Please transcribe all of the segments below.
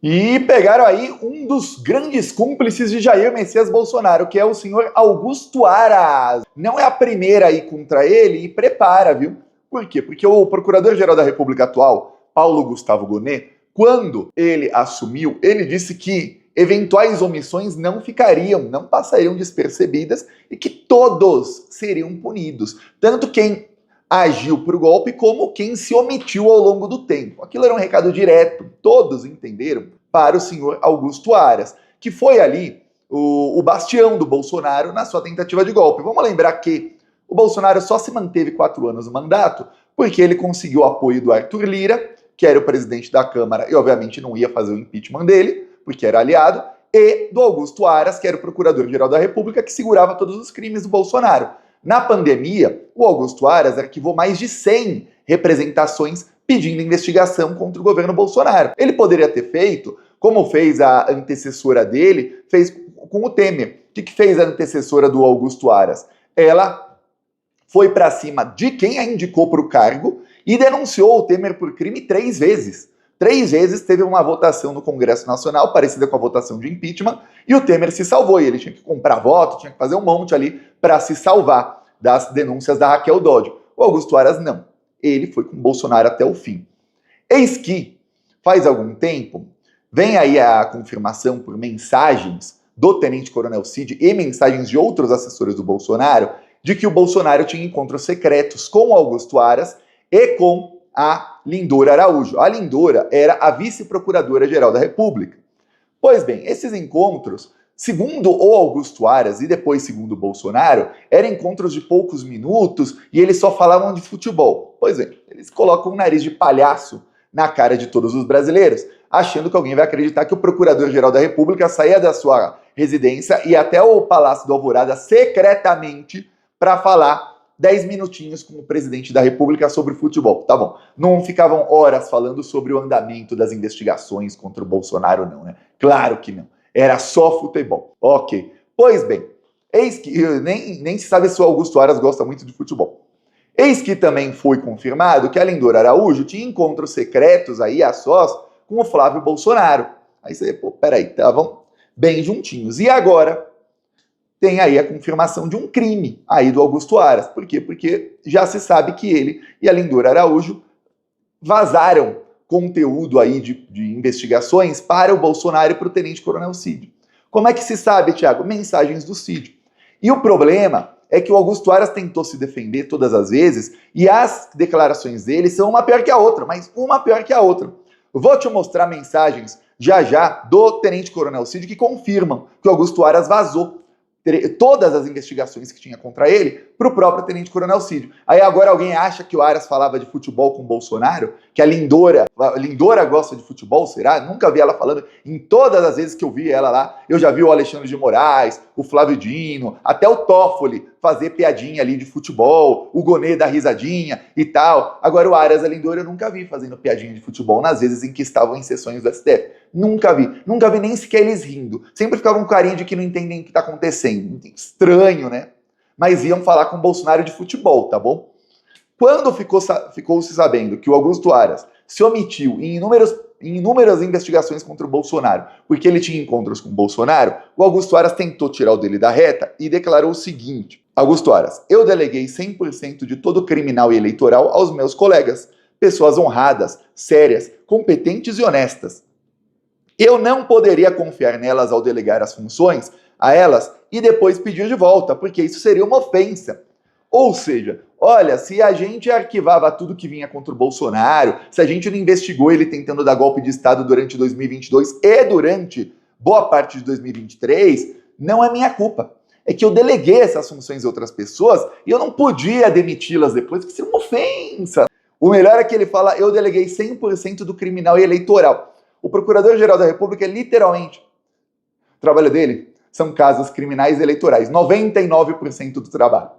E pegaram aí um dos grandes cúmplices de Jair Messias Bolsonaro, que é o senhor Augusto Aras. Não é a primeira aí contra ele e prepara, viu? Por quê? Porque o Procurador-Geral da República atual, Paulo Gustavo Gonet, quando ele assumiu, ele disse que eventuais omissões não ficariam, não passariam despercebidas e que todos seriam punidos. Tanto quem agiu por golpe como quem se omitiu ao longo do tempo. Aquilo era um recado direto, todos entenderam, para o senhor Augusto Aras, que foi ali o bastião do Bolsonaro na sua tentativa de golpe. Vamos lembrar que o Bolsonaro só se manteve 4 anos no mandato porque ele conseguiu o apoio do Arthur Lira, que era o presidente da Câmara e obviamente não ia fazer o impeachment dele, porque era aliado, e do Augusto Aras, que era o Procurador-Geral da República, que segurava todos os crimes do Bolsonaro. Na pandemia, o Augusto Aras arquivou mais de 100 representações pedindo investigação contra o governo Bolsonaro. Ele poderia ter feito, como fez a antecessora dele, fez com o Temer. O que fez a antecessora do Augusto Aras? Ela foi para cima de quem a indicou para o cargo e denunciou o Temer por crime 3 vezes. 3 vezes teve uma votação no Congresso Nacional, parecida com a votação de impeachment, e o Temer se salvou. E ele tinha que comprar voto, tinha que fazer um monte ali para se salvar das denúncias da Raquel Dodge. O Augusto Aras não. Ele foi com o Bolsonaro até o fim. Eis que, faz algum tempo, vem aí a confirmação por mensagens do Tenente Coronel Cid e mensagens de outros assessores do Bolsonaro de que o Bolsonaro tinha encontros secretos com o Augusto Aras e com a Lindora Araújo. A Lindora era a vice-procuradora-geral da República. Pois bem, esses encontros, segundo o Augusto Aras e depois segundo o Bolsonaro, eram encontros de poucos minutos e eles só falavam de futebol. Pois bem, eles colocam um nariz de palhaço na cara de todos os brasileiros, achando que alguém vai acreditar que o Procurador-Geral da República saía da sua residência e até o Palácio do Alvorada secretamente para falar 10 minutinhos com o presidente da República sobre futebol. Tá bom, não ficavam horas falando sobre o andamento das investigações contra o Bolsonaro, não, né? Claro que não. Era só futebol. Ok. Pois bem, eis que nem se sabe se o Augusto Aras gosta muito de futebol. Eis que também foi confirmado que a Lindora Araújo tinha encontros secretos aí a sós com o Flávio Bolsonaro. Aí você, pô, peraí, estavam bem juntinhos. E agora tem aí a confirmação de um crime aí do Augusto Aras. Por quê? Porque já se sabe que ele e a Lindora Araújo vazaram conteúdo aí de investigações para o Bolsonaro e para o Tenente Coronel Cid. Como é que se sabe, Thiago? Mensagens do Cid. E o problema é que o Augusto Aras tentou se defender todas as vezes e as declarações dele são uma pior que a outra, mas uma pior que a outra. Vou te mostrar mensagens já do Tenente Coronel Cid que confirmam que o Augusto Aras vazou todas as investigações que tinha contra ele para o próprio Tenente Coronel Cid. Aí agora alguém acha que o Aras falava de futebol com o Bolsonaro, que a Lindora gosta de futebol, será? Nunca vi ela falando. Em todas as vezes que eu vi ela lá, eu já vi o Alexandre de Moraes, o Flávio Dino, até o Toffoli fazer piadinha ali de futebol, o Gonet dar risadinha e tal. Agora o Aras e a Lindora eu nunca vi fazendo piadinha de futebol nas vezes em que estavam em sessões do STF. Nunca vi nem sequer eles rindo. Sempre ficavam com carinho de que não entendem o que está acontecendo. Estranho, né? Mas iam falar com o Bolsonaro de futebol, tá bom? Quando ficou-se sabendo que o Augusto Aras se omitiu em inúmeras investigações contra o Bolsonaro, porque ele tinha encontros com o Bolsonaro, o Augusto Aras tentou tirar o dele da reta e declarou o seguinte: Augusto Aras, eu deleguei 100% de todo criminal e eleitoral aos meus colegas, pessoas honradas, sérias, competentes e honestas. Eu não poderia confiar nelas ao delegar as funções a elas e depois pedir de volta, porque isso seria uma ofensa. Ou seja, olha, se a gente arquivava tudo que vinha contra o Bolsonaro, se a gente não investigou ele tentando dar golpe de Estado durante 2022 e durante boa parte de 2023, não é minha culpa. É que eu deleguei essas funções a outras pessoas e eu não podia demiti-las depois, porque seria uma ofensa. O melhor é que ele fala, eu deleguei 100% do criminal e eleitoral. O Procurador-Geral da República, literalmente, o trabalho dele são casos criminais e eleitorais, 99% do trabalho.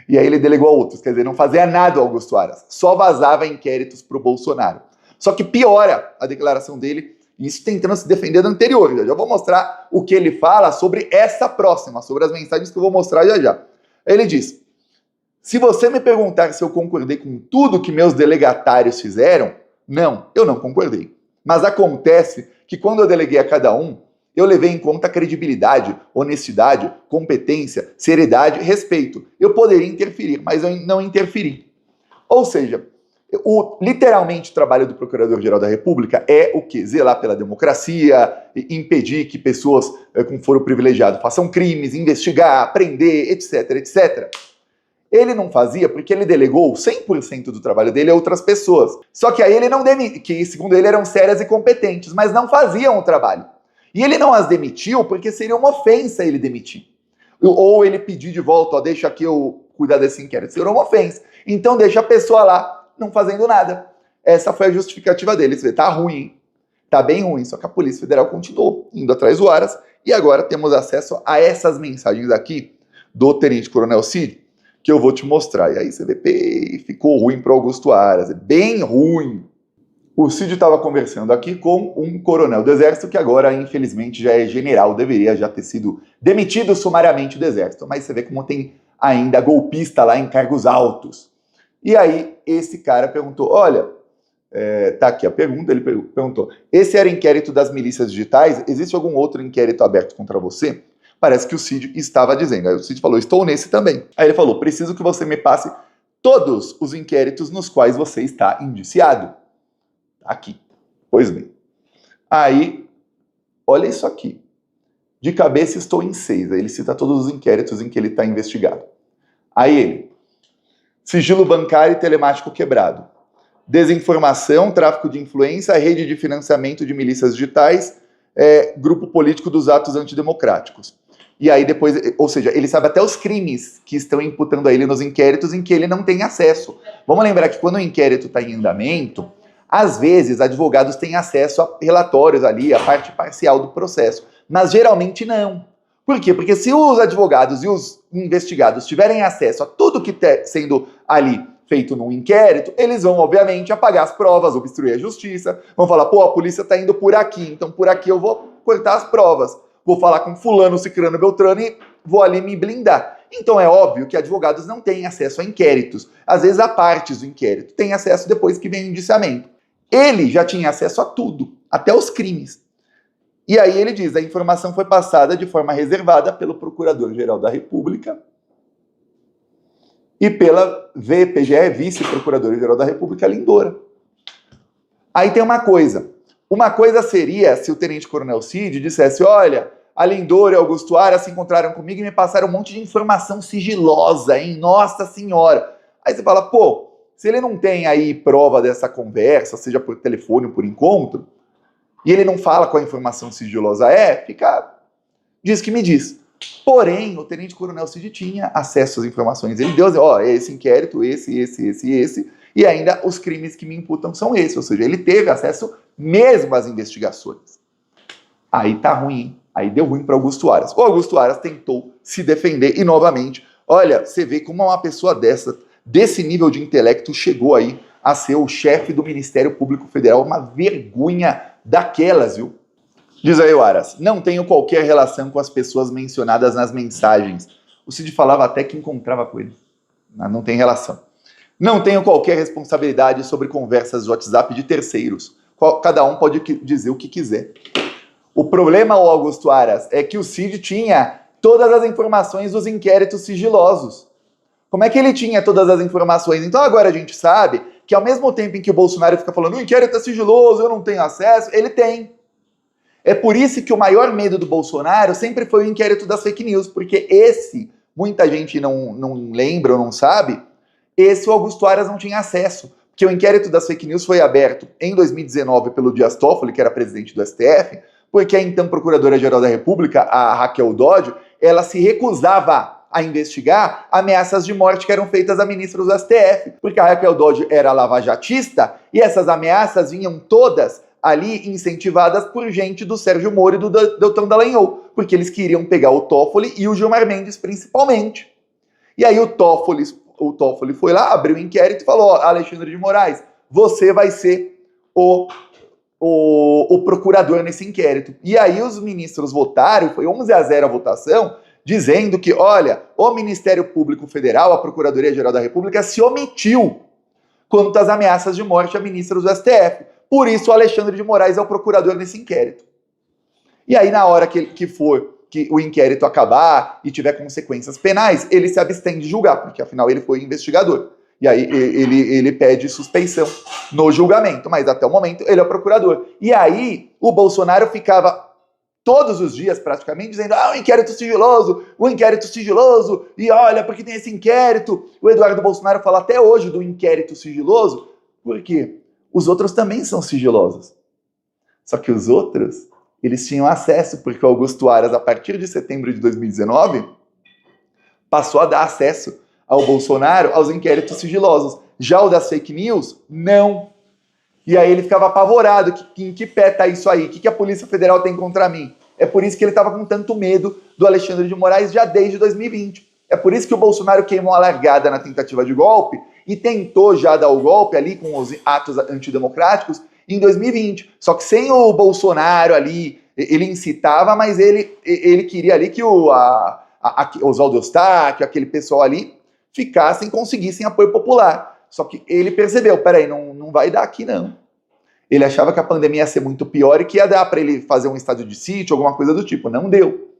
E aí ele delegou a outros, quer dizer, não fazia nada o Augusto Aras, só vazava inquéritos para o Bolsonaro. Só que piora a declaração dele, isso tentando se defender do anterior. Já vou mostrar o que ele fala sobre essa próxima, sobre as mensagens que eu vou mostrar já. Ele diz, se você me perguntar se eu concordei com tudo que meus delegatários fizeram, não, eu não concordei. Mas acontece que quando eu deleguei a cada um, eu levei em conta credibilidade, honestidade, competência, seriedade, respeito. Eu poderia interferir, mas eu não interferi. Ou seja, literalmente o trabalho do Procurador-Geral da República é o quê? Zelar pela democracia, impedir que pessoas com foro privilegiado façam crimes, investigar, prender, etc, etc. Ele não fazia porque ele delegou 100% do trabalho dele a outras pessoas. Só que aí ele não demitiu, que segundo ele eram sérias e competentes, mas não faziam o trabalho. E ele não as demitiu porque seria uma ofensa ele demitir. Ou ele pedir de volta, ó, deixa aqui eu cuidar desse inquérito. Seria uma ofensa. Então deixa a pessoa lá, não fazendo nada. Essa foi a justificativa dele. Você vê, tá ruim, hein? Tá bem ruim. Só que a Polícia Federal continuou indo atrás do Aras. E agora temos acesso a essas mensagens aqui do Tenente Coronel Cid, que eu vou te mostrar. E aí você vê, ficou ruim para Augusto Aras. É bem ruim. O Cid estava conversando aqui com um coronel do Exército que agora, infelizmente, já é general, deveria já ter sido demitido sumariamente do Exército. Mas você vê como tem ainda golpista lá em cargos altos. E aí esse cara perguntou, olha, tá aqui a pergunta, ele perguntou, esse era inquérito das milícias digitais? Existe algum outro inquérito aberto contra você? Parece que o Cid estava dizendo. Aí o Cid falou, estou nesse também. Aí ele falou, preciso que você me passe todos os inquéritos nos quais você está indiciado. Aqui. Pois bem. Aí, olha isso aqui. De cabeça estou em 6. Aí ele cita todos os inquéritos em que ele está investigado. Aí ele, sigilo bancário e telemático quebrado. Desinformação, tráfico de influência, rede de financiamento de milícias digitais, grupo político dos atos antidemocráticos. E aí depois, ou seja, ele sabe até os crimes que estão imputando a ele nos inquéritos em que ele não tem acesso. Vamos lembrar que quando o inquérito está em andamento, às vezes advogados têm acesso a relatórios ali, a parte parcial do processo, mas geralmente não. Por quê? Porque se os advogados e os investigados tiverem acesso a tudo que está sendo ali feito num inquérito, eles vão, obviamente, apagar as provas, obstruir a justiça, vão falar, pô, a polícia está indo por aqui, então por aqui eu vou cortar as provas, vou falar com fulano, cicrano, beltrano e vou ali me blindar. Então é óbvio que advogados não têm acesso a inquéritos, às vezes a partes do inquérito, tem acesso depois que vem o indiciamento. Ele já tinha acesso a tudo, até os crimes. E aí ele diz, a informação foi passada de forma reservada pelo Procurador-Geral da República e pela VPGE, Vice-Procuradora-Geral da República, Lindora. Aí tem uma coisa seria se o Tenente Coronel Cid dissesse, olha, a Lindora e o Augusto Aras se encontraram comigo e me passaram um monte de informação sigilosa, hein? Nossa Senhora! Aí você fala, pô, se ele não tem aí prova dessa conversa, seja por telefone ou por encontro, e ele não fala qual a informação sigilosa diz que me diz. Porém, o Tenente Coronel Cid tinha acesso às informações. Ele deu, esse inquérito, esse, e ainda os crimes que me imputam são esses. Ou seja, ele teve acesso mesmo às investigações. Aí tá ruim, aí deu ruim para Augusto Aras. O Augusto Aras tentou se defender e, novamente, olha, você vê como uma pessoa desse nível de intelecto, chegou aí a ser o chefe do Ministério Público Federal, uma vergonha daquelas, viu? Diz aí o Aras, não tenho qualquer relação com as pessoas mencionadas nas mensagens. O Cid falava até que encontrava com ele. Não tem relação. Não tenho qualquer responsabilidade sobre conversas de WhatsApp de terceiros. Cada um pode dizer o que quiser. O problema, Augusto Aras, é que o Cid tinha todas as informações dos inquéritos sigilosos. Como é que ele tinha todas as informações? Então agora a gente sabe que ao mesmo tempo em que o Bolsonaro fica falando o inquérito é sigiloso, eu não tenho acesso, ele tem. É por isso que o maior medo do Bolsonaro sempre foi o inquérito das fake news, porque muita gente não lembra ou não sabe, o Augusto Aras não tinha acesso. Porque o inquérito das fake news foi aberto em 2019 pelo Dias Toffoli, que era presidente do STF, porque a então Procuradora-Geral da República, a Raquel Dodge, ela se recusava a investigar ameaças de morte que eram feitas a ministros do STF, porque a Raquel Dodge era lavajatista e essas ameaças vinham todas ali incentivadas por gente do Sérgio Moro e do Deltan Dallagnol, porque eles queriam pegar o Toffoli e o Gilmar Mendes principalmente. E aí o Toffoli foi lá, abriu o inquérito e falou, Alexandre de Moraes, você vai ser o procurador nesse inquérito. E aí os ministros votaram, foi 11-0 a votação, dizendo que, olha, o Ministério Público Federal, a Procuradoria-Geral da República, se omitiu quanto às ameaças de morte a ministros do STF. Por isso o Alexandre de Moraes é o procurador nesse inquérito. E aí, na hora que o inquérito acabar e tiver consequências penais, ele se abstém de julgar, porque afinal ele foi investigador. E aí ele pede suspeição no julgamento, mas até o momento ele é o procurador. E aí o Bolsonaro ficava todos os dias praticamente dizendo: o inquérito sigiloso, e olha, porque tem esse inquérito. O Eduardo Bolsonaro fala até hoje do inquérito sigiloso, porque os outros também são sigilosos. Só que os outros, eles tinham acesso, porque o Augusto Aras, a partir de setembro de 2019, passou a dar acesso ao Bolsonaro aos inquéritos sigilosos. Já o das fake news, não. E aí ele ficava apavorado, em que pé tá isso aí? O que a Polícia Federal tem contra mim? É por isso que ele estava com tanto medo do Alexandre de Moraes já desde 2020. É por isso que o Bolsonaro queimou a largada na tentativa de golpe e tentou já dar o golpe ali com os atos antidemocráticos em 2020. Só que sem o Bolsonaro ali, ele incitava, mas ele queria ali que o Oswaldo Eustáquio, aquele pessoal ali, conseguissem apoio popular. Só que ele percebeu, peraí, não vai dar aqui não. Ele achava que a pandemia ia ser muito pior e que ia dar para ele fazer um estado de sítio, alguma coisa do tipo. Não deu.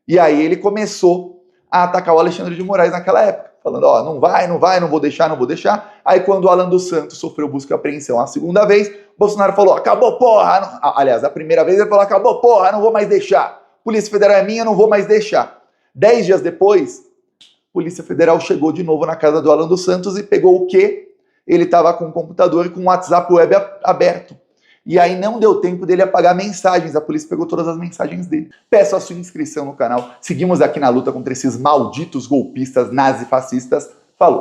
E aí ele começou a atacar o Alexandre de Moraes naquela época, falando, não vai, não vou deixar. Aí quando o Alan dos Santos sofreu busca e apreensão a segunda vez, Bolsonaro falou, acabou porra. Aliás, a primeira vez ele falou, acabou porra, não vou mais deixar. Polícia Federal é minha, não vou mais deixar. 10 dias depois, a Polícia Federal chegou de novo na casa do Alan dos Santos e pegou o quê? Ele estava com o computador e com o WhatsApp web aberto. E aí não deu tempo dele apagar mensagens, a polícia pegou todas as mensagens dele. Peço a sua inscrição no canal. Seguimos aqui na luta contra esses malditos golpistas nazifascistas. Falou!